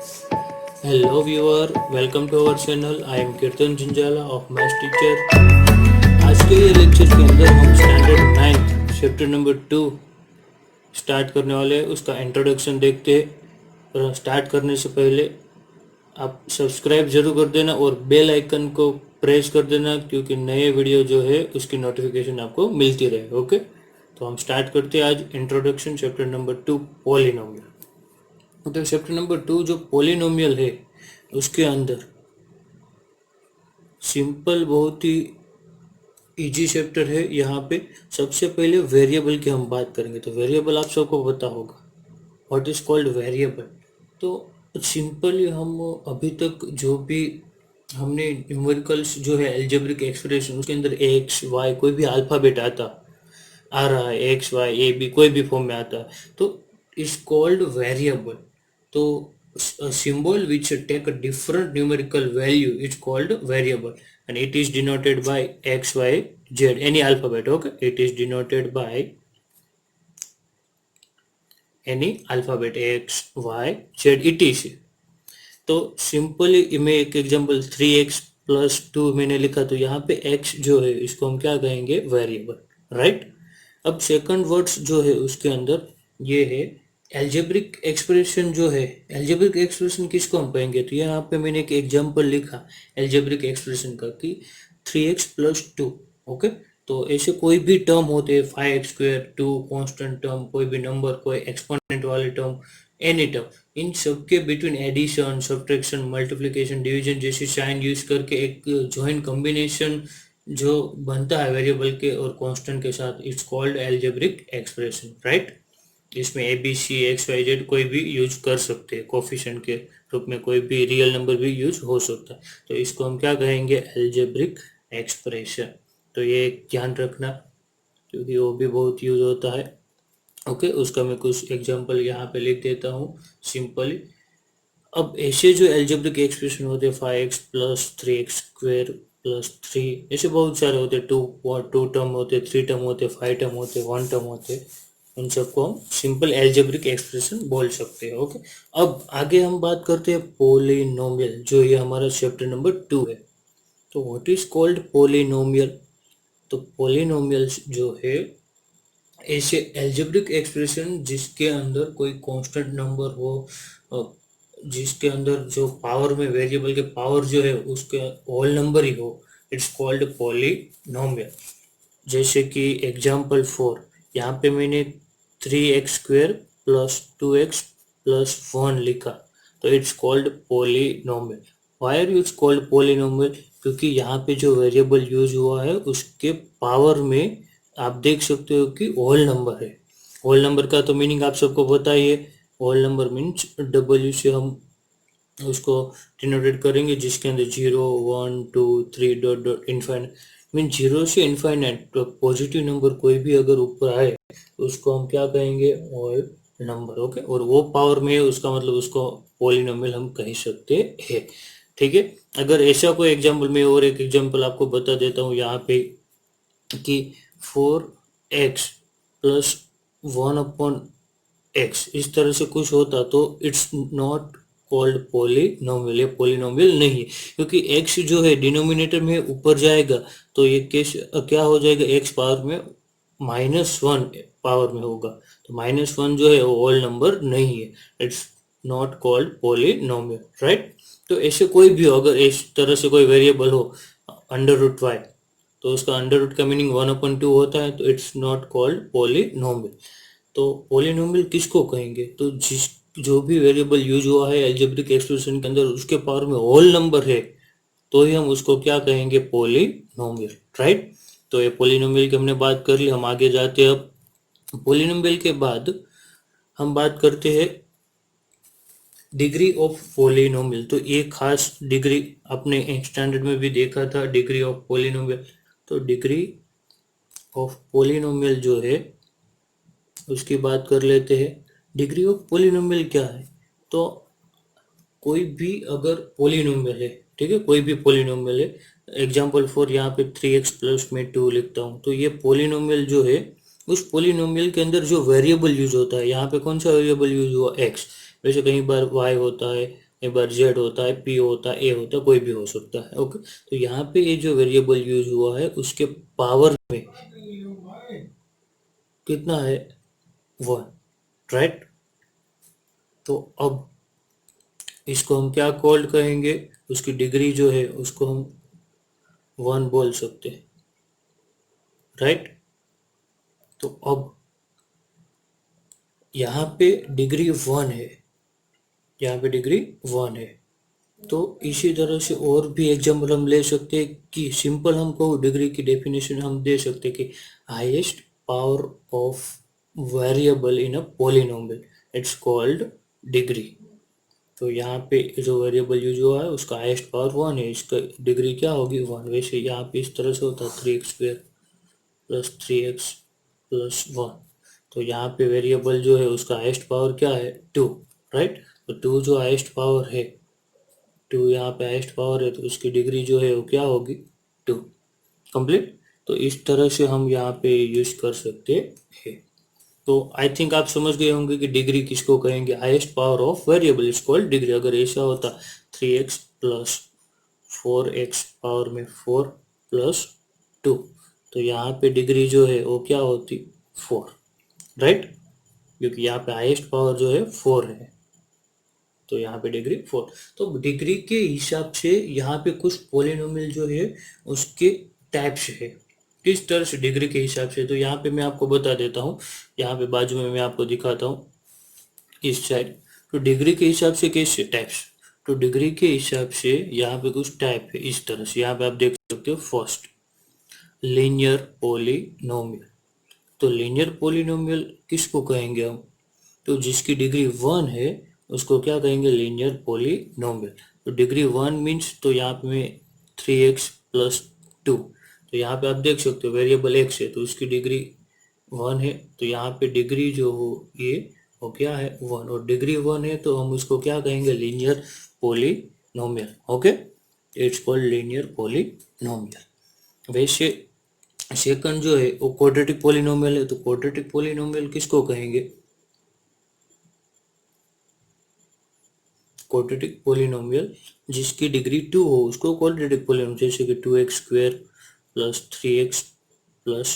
Hello viewer, welcome to our channel. I am Kirtan Jinjala of Math Teacher. आज के ये lecture के अंदर हम स्टैंडर्ड 9 चैप्टर नंबर 2 स्टार्ट करने वाले हैं। उसका इंट्रोडक्शन देखते हैं। और स्टार्ट करने से पहले आप सब्सक्राइब जरूर कर देना और बेल आइकन को प्रेस कर देना, क्योंकि नए वीडियो जो है उसकी नोटिफिकेशन आपको मिलती रहे। ओके, तो हम स्टार्ट करते हैं आज इंट्रोडक्शन चैप्टर नंबर 2 पॉलिनोमियल। तो चैप्टर नंबर 2 जो पॉलिनोमियल है उसके अंदर सिंपल बहुत ही इजी चैप्टर है। यहाँ पे सबसे पहले वेरिएबल की हम बात करेंगे। तो वेरिएबल आप सबको पता होगा, व्हाट इज कॉल्ड वेरिएबल। तो सिंपली हम अभी तक जो भी हमने न्यूमेरिकल्स जो है एल्जेब्रिक एक्सप्रेशन, उसके अंदर एक्स वाई कोई भी अल्फाबेट आ रहा है, एक्स वाई ए बी कोई भी फॉर्म में आता है, तो इज कॉल्ड वेरिएबल। तो a symbol which take a different numerical value is called variable, and it is denoted by x y z, any alphabet. Okay, it is denoted by any alphabet x y z etc. तो simply मैं एक example 3x plus 2 मैंने लिखा, तो यहाँ पे x जो है इसको हम क्या कहेंगे, वेरिएबल, राइट। अब सेकंड वर्ड्स जो है उसके अंदर ये है एल्जेब्रिक एक्सप्रेशन। जो है एल्जेब्रिक एक्सप्रेशन किसको हम कहेंगे, तो यहाँ पे मैंने एक एग्जांपल लिखा एल्जेब्रिक एक्सप्रेशन का कि 3x प्लस 2। ओके, तो ऐसे कोई भी टर्म होते हैं, 5x², 2 कांस्टेंट टर्म, कोई भी नंबर, कोई एक्सपोनेंट वाले टर्म, एनी टर्म, इन सबके between addition, subtraction, multiplication, division जैसी साइन यूज करके एक जॉइंट कॉम्बिनेशन जो बनता है वेरिएबल के और कांस्टेंट के साथ, it's called algebraic expression, right. इसमें A B C X Y Z कोई भी यूज कर सकते हैं, कोफिशिएंट के रूप में कोई भी रियल नंबर भी यूज हो सकता है। तो इसको हम क्या कहेंगे, एल्जेब्रिक एक्सप्रेशन। तो ये ध्यान रखना, क्योंकि वो भी बहुत यूज होता है। ओके, उसका मैं कुछ एग्जांपल यहाँ पे लिख देता हूँ सिंपली। अब ऐसे जो एल्जेब्रिक एक्सप्रेशन होते हैं, 5x प्लस 3x² प्लस 3, ऐसे बहुत सारे होते हैं, टू टर्म होते, 3 टर्म होते, 5 टर्म होते, 1 टर्म होते, उन सबको हम सिंपल एल्जेब्रिक एक्सप्रेशन बोल सकते हैं। ओके, अब आगे हम बात करते हैं पॉलिनोमियल, जो ये हमारा चैप्टर नंबर 2 है। तो व्हाट इज कॉल्ड पॉलिनोमियल। तो पॉलिनोमियल्स जो है ऐसे एल्जेब्रिक एक्सप्रेशन जिसके अंदर कोई कांस्टेंट नंबर हो, जिसके अंदर जो पावर में वेरिएबल के पावर जो है उसके होल नंबर ही हो, इट्स कॉल्ड पॉलिनोमियल। जैसे कि एग्जांपल 4, यहाँ पे मैंने 3x² प्लस 2x प्लस 1 लिखा, तो it's called polynomial. Why are use called polynomial, क्योंकि यहाँ पे जो वेरिएबल यूज हुआ है उसके पावर में आप देख सकते हो कि होल नंबर है। होल नंबर का तो मीनिंग आप सबको पता ही है। होल नंबर मीन्स W से हम उसको डिनोटेट करेंगे, जिसके अंदर 0 1 2 3 डॉट डॉट इनफाइनाइट, मीन 0 से इनफाइनाइट। तो पॉजिटिव नंबर कोई भी अगर ऊपर आए तो उसको हम क्या कहेंगे, होल नंबर। ओके, और वो पावर में है, उसका मतलब उसको पॉलिनोमियल हम कह सकते हैं। ठीक है, अगर ऐसा कोई एग्जांपल, मैं और एक एग्जांपल आपको बता देता हूँ यहाँ पे कि 4x प्लस 1/x, इस तरह से कुछ होता तो इट्स नॉट कॉल्ड पॉलिनोमियल, ये पॉलिनोमियल नहीं है, क्योंकि x जो है डिनोमिनेटर में ऊपर जाएगा तो ये क्या हो जाएगा, x पावर में -1 पावर में होगा, तो -1 जो है वो होल नंबर नहीं है, it's not called polynomial, right. तो ऐसे कोई भी हो, अगर इस तरह से कोई वेरिएबल हो √y, तो उसका अंडर रूट का मीनिंग 1/2 होता है, तो इट्स नॉट कॉल्ड पॉलिनोमियल। तो पॉलिनोमियल किसको कहेंगे, तो जो भी वेरिएबल यूज हुआ है एल्जेब्रिक एक्सप्रेशन के अंदर उसके पावर में होल नंबर है, तो ही हम उसको क्या कहेंगे, पॉलिनोमियल, राइट। तो ये पॉलिनोमियल की हमने बात कर ली, हम आगे जाते हैं। अब पॉलिनोमियल के बाद हम बात करते हैं डिग्री ऑफ पॉलिनोमियल। तो ये खास डिग्री अपने स्टैंडर्ड में भी देखा था, डिग्री ऑफ पॉलिनोमियल। तो डिग्री ऑफ पॉलिनोमियल जो है उसकी बात कर लेते हैं। डिग्री ऑफ पॉलिनोमियल क्या है, तो कोई भी अगर पॉलिनोमियल है, ठीक है, कोई भी पॉलिनोमियल है, एग्जांपल 4 यहाँ पे 3x प्लस में 2 लिखता हूँ, तो ये पॉलिनोमियल जो है उस पॉलिनोमियल के अंदर जो वेरिएबल यूज होता है, यहाँ पे कौन सा वेरिएबल यूज हुआ, x, वैसे कई बार y होता है एक बार जेड होता है, पी होता है, ए होता है, कोई भी हो सकता है। ओके, तो यहाँ पे ये जो वेरिएबल यूज हुआ है उसके पावर में कितना है, 1, राइट। तो अब इसको हम क्या कॉल्ड कहेंगे, उसकी डिग्री जो है उसको हम 1 बोल सकते हैं, राइट। तो अब यहाँ पे डिग्री 1 है, यहाँ पे डिग्री 1 है। तो इसी तरह से और भी एग्जाम्पल हम ले सकते हैं कि सिंपल हमको डिग्री की डेफिनेशन हम दे सकते हैं कि highest power of variable in a polynomial, it's called degree. तो यहाँ पे जो वेरिएबल यूज हुआ है उसका हाईएस्ट पावर 1 है, इसका डिग्री क्या होगी, 1। वैसे यहाँ पे इस तरह से होता है 3x² प्लस 3x प्लस 1। तो यहाँ पे वेरिएबल जो है उसका हाईएस्ट पावर क्या है, 2, राइट। तो 2 जो हाईएस्ट पावर है, 2 यहाँ पे हाईएस्ट पावर है, तो उसकी डिग्री जो है वो क्या होगी, 2, कंप्लीट। तो इस तरह से हम यहाँ पे यूज कर सकते हैं। तो आई थिंक आप समझ गए होंगे कि डिग्री किसको कहेंगे, highest power of variable is called degree. अगर ऐसा होता 3x प्लस 4x पावर में 4 प्लस 2, तो यहाँ पे डिग्री जो है वो क्या होती, 4, राइट, क्योंकि यहाँ पे हाईएस्ट पावर जो है 4 है, तो यहाँ पे डिग्री 4। तो डिग्री के हिसाब से यहाँ पे कुछ पोलिनोमियल जो है उसके टाइप्स है, किस तरह से डिग्री के हिसाब से। तो यहाँ पे मैं आपको बता देता हूँ, यहाँ पे बाजू में मैं आपको दिखाता हूँ इस साइड। तो डिग्री के हिसाब से कैसे टाइप्स, तो डिग्री के हिसाब से यहाँ पे कुछ टाइप है इस तरह से, यहाँ पे आप देख सकते हो। First, linear polynomial. तो लीनियर पोलिनोमियल किसको कहेंगे हम, तो जिसकी डिग्री 1 है उसको क्या कहेंगे, लीनियर पोलिनोमियल। तो डिग्री 1 मीन्स, तो यहाँ पे मैं 3x प्लस 2, तो यहाँ पे आप देख सकते हो वेरिएबल x है तो उसकी डिग्री 1 है, तो यहाँ पे डिग्री जो हो ये वो क्या है, 1, और डिग्री 1 है तो हम उसको क्या कहेंगे, linear polynomial. Okay, it's called linear polynomial. वैसे सेकंड जो है वो क्वाड्रेटिक पोलिनोमियल है, तो क्वाड्रेटिक पोलिनोमियल किसको कहेंगे, क्वाड्रेटिक पोलिनोमियल जिसकी डिग्री 2 हो उसको क्वाड्रेटिक पोलिनोमियल, जैसे कि 2x² प्लस 3x प्लस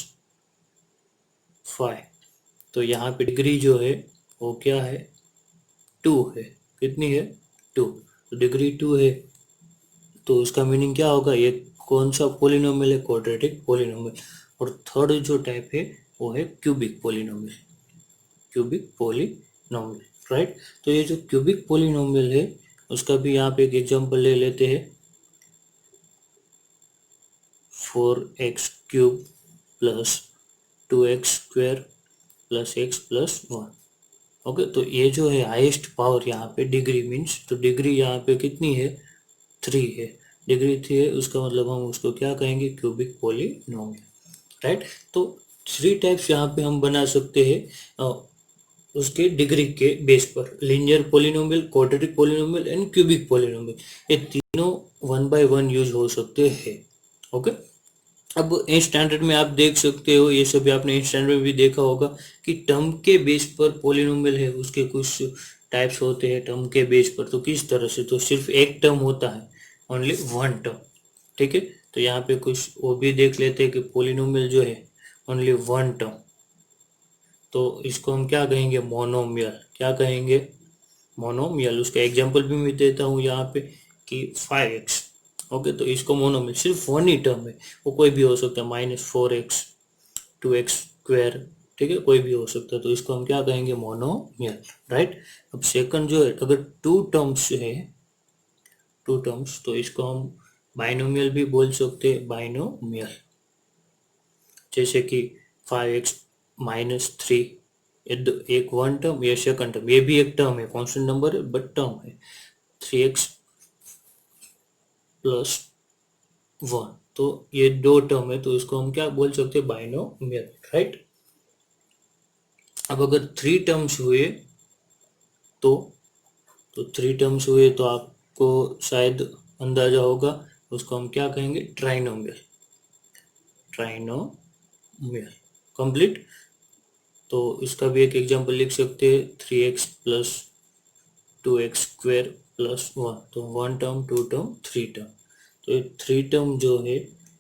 5। तो यहाँ पे डिग्री जो है वो क्या है, 2 है, कितनी है, 2। तो डिग्री 2 है तो उसका मीनिंग क्या होगा, ये कौन सा पोलिनोमियल है, क्वाड्रेटिक पोलिनोमियल। और थर्ड जो टाइप है वो है cubic polynomial, cubic polynomial, right. तो ये जो क्यूबिक पोलिनोमियल है उसका भी यहाँ पे एक एग्जांपल ले लेते हैं, 4x³ plus 2x² plus x plus 1। Okay, तो ये जो है हाईएस्ट पावर यहाँ पे डिग्री मीन्स, तो डिग्री यहाँ पे कितनी है, 3 है। डिग्री 3 है उसका मतलब हम उसको क्या कहेंगे, क्यूबिक पोलिनोमियल, राइट। तो 3 टाइप्स यहाँ पे हम बना सकते हैं उसके डिग्री के बेस पर, linear polynomial, quadratic polynomial and cubic polynomial. ये तीनों 1 बाय 1 यूज हो सकते हैं। ओके, अब ए स्टैंडर्ड में आप देख सकते हो, ये सभी आपने स्टैंडर्ड में भी देखा होगा कि टर्म के बेस पर पोलिनोमियल है उसके कुछ टाइप्स होते हैं टर्म के बेस पर। तो किस तरह से, तो सिर्फ एक टर्म होता है, ओनली 1 टर्म, ठीक है। तो यहाँ पे कुछ वो भी देख लेते हैं कि पोलिनोमियल जो है ओनली 1 टर्म, तो इसको हम क्या कहेंगे, मोनोमियल। क्या कहेंगे, मोनोमियल। उसका एग्जांपल भी मैं देता हूँ यहाँ पे कि 5x। ओके, तो इसको मोनोमियल, सिर्फ 1 ही टर्म है, वो कोई भी हो सकता है, -4x, 2x², ठीक है, कोई भी हो सकता है, तो इसको हम क्या कहेंगे, मोनोमियल, राइट। अब सेकंड जो है, अगर 2 टर्म्स है, 2 टर्म्स, तो इसको हम बाइनोमियल भी बोल सकते हैं, बाइनोमियल। जैसे कि 5x-3, एक 1 टर्म, ये सेकंड टर्म, ये भी एक टर्म है, कॉन्स्टेंट नंबर है बट टर्म है, 3x प्लस 1, तो ये 2 टर्म है, तो इसको हम क्या बोल सकते हैं, बाइनोमियल, राइट। अब अगर 3 टर्म्स हुए तो 3 टर्म्स हुए तो आपको शायद अंदाजा होगा, उसको हम क्या कहेंगे, ट्राइनोमियल, ट्राइनोमियल, कंप्लीट। तो इसका भी एक एग्जांपल लिख सकते हैं, 3x प्लस 2x² प्लस 1, तो 1 टर्म, 2 टर्म, 3 टर्म, तो ये 3 टर्म जो है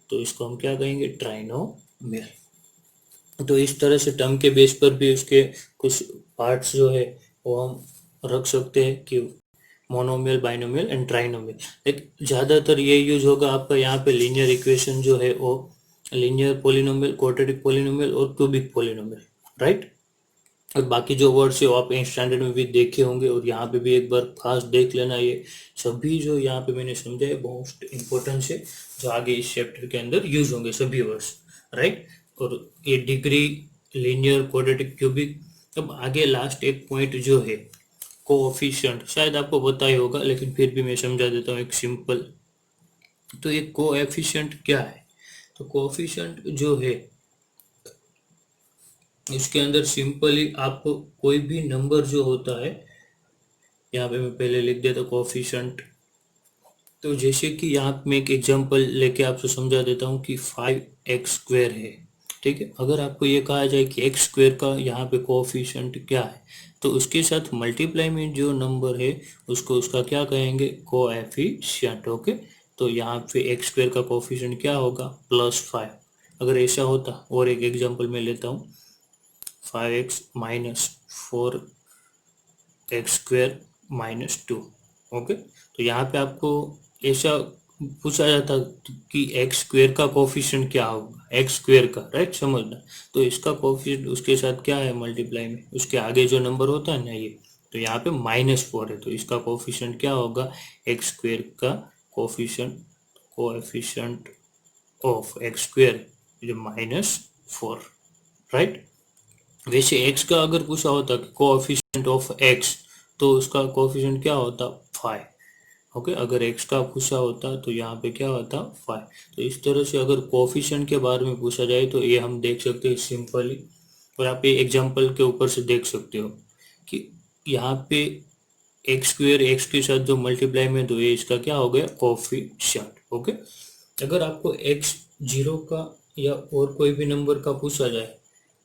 तो इसको हम क्या कहेंगे, ट्राइनोमियल। तो इस तरह से टर्म के बेस पर भी उसके कुछ पार्ट्स जो है वो हम रख सकते हैं कि मोनोमियल, बाइनोमियल एंड ट्राइनोमियल। लेकिन ज़्यादातर ये यूज होगा आपका यहाँ पे लीनियर इक्वेशन जो है वो लीनियर पोलिनोमियल, क्वाड्रेटिक पोलिनोमियल और क्यूबिक पोलिनोमियल, राइट। और बाकी जो वर्ड्स है वो आप स्टैंडर्ड में भी देखे होंगे और यहाँ पे भी एक बार खास देख लेना। ये सभी जो यहाँ पे मैंने समझा है मोस्ट इम्पोर्टेंट है, जो आगे इस चैप्टर के अंदर यूज होंगे सभी वर्ड्स, राइट। और ये डिग्री, लीनियर, क्वाड्रेटिक, क्यूबिक। अब आगे लास्ट एक पॉइंट जो है कोएफिशिएंट, शायद आपको पता ही होगा लेकिन फिर भी मैं समझा देता हूँ एक सिंपल। तो ये कोएफिशिएंट क्या है, तो कोएफिशिएंट जो है इसके अंदर सिंपली आप कोई भी नंबर जो होता है, यहाँ पे मैं पहले लिख देता कोएफिशिएंट। तो जैसे कि यहाँ पे मैं एक एग्जांपल लेके आपसे समझा देता हूँ कि 5x² है, ठीक है। अगर आपको ये कहा जाए कि x² का यहाँ पे कोएफिशिएंट क्या है, तो उसके साथ मल्टीप्लाई में जो नंबर है उसको उसका क्या कहेंगे, कोएफिशिएंट, ओके। तो यहाँ पे x² का कोएफिशिएंट क्या होगा, +5। अगर ऐसा होता, और एक एग्जाम्पल मैं लेता हूँ, 5x minus 4x² minus 2, okay. तो यहाँ पे आपको ऐसा पूछा जाता कि x² का कोफिशिएंट क्या होगा, x² का, राइट, समझना। तो इसका कोफिशिएंट उसके साथ क्या है, मल्टीप्लाई में उसके आगे जो नंबर होता है ना ये, तो यहाँ पे -4 है, तो इसका कोफिशिएंट क्या होगा, x² का coefficient, coefficient of x² -4, right. वैसे x का अगर पूछा होता कि कोएफिशिएंट ऑफ x, तो उसका कोएफिशिएंट क्या होता, 5, ओके। अगर x का पूछा होता तो यहाँ पे क्या होता, 5। तो इस तरह से अगर कोएफिशिएंट के बारे में पूछा जाए तो ये हम देख सकते हैं सिंपली, और आप ये एग्जांपल के ऊपर से देख सकते हो कि यहाँ पे x² x के साथ जो मल्टीप्लाई में, तो ये इसका क्या हो गया, कोएफिशिएंट, ओके। अगर आपको x0 का या और कोई भी नंबर का पूछा जाए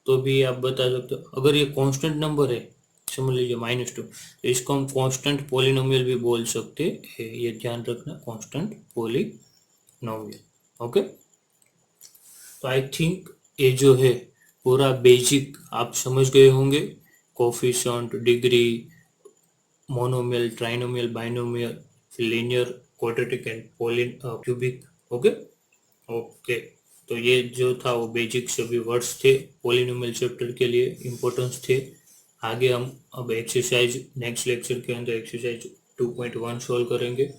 तो भी आप बता सकते हो। अगर ये कांस्टेंट नंबर है, समझ लीजिए -2, तो इसको हम कांस्टेंट पोलिनोमियल भी बोल सकते हैं, ये ध्यान रखना, कांस्टेंट पोलिनोमियल, ओके। तो आई थिंक ये जो है पूरा बेसिक आप समझ गए होंगे, coefficient, degree, monomial, trinomial, binomial, linear, quadratic and pollen cubic, okay. Okay, तो ये जो था वो बेसिक सभी वर्ड्स थे, पोलिनोमियल चैप्टर के लिए इम्पोर्टेंस थे। आगे हम अब एक्सरसाइज, नेक्स्ट लेक्चर के अंदर एक्सरसाइज 2.1 सॉल्व करेंगे।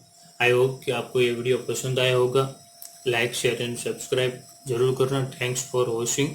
आई होप कि आपको ये वीडियो पसंद आया होगा। लाइक, शेयर एंड सब्सक्राइब जरूर करना। Thanks for watching.